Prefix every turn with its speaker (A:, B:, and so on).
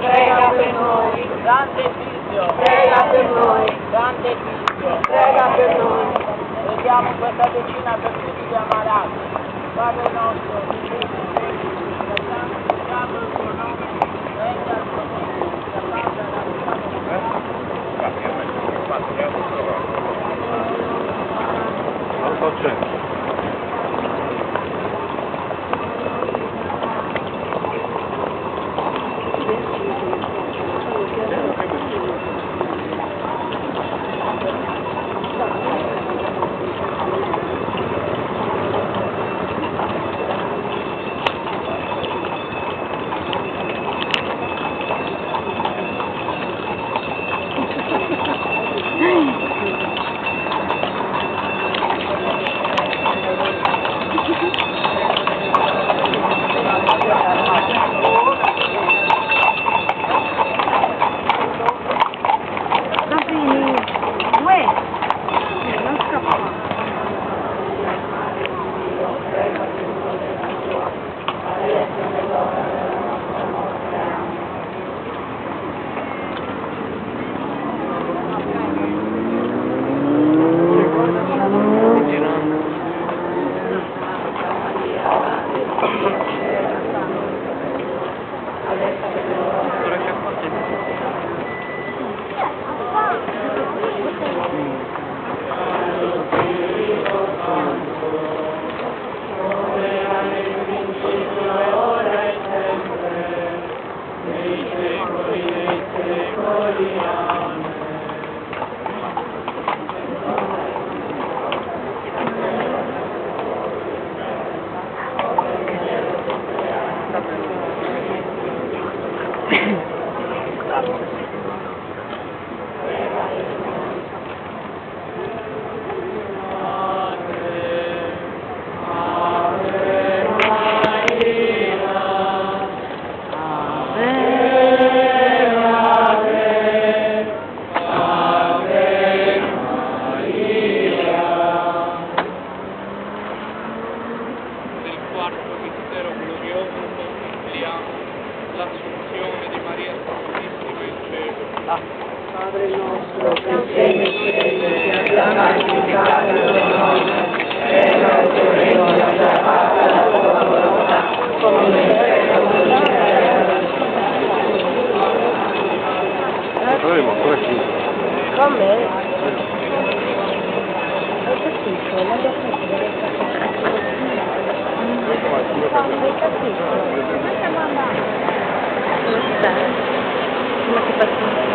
A: Prega per noi, grande Figlio, prega per noi, grande Figlio, prega per noi. Preghiamo questa decina per tutti gli ammalati. Padre nostro, che sei in cielo, santificato il tuo nome, venga il tuo regno, sia fatta la tua volontà.
B: Non so c'è.
C: L'assunzione di Maria Santissima in cielo.
A: Padre nostro, che sei in cielo, sia santificato il tuo nome, venga il tuo regno, sia fatta la tua volontà, come in cielo così in terra.
B: Avremo ancora qui.
A: Come? Hai capito? Come stai? Come ti faccio?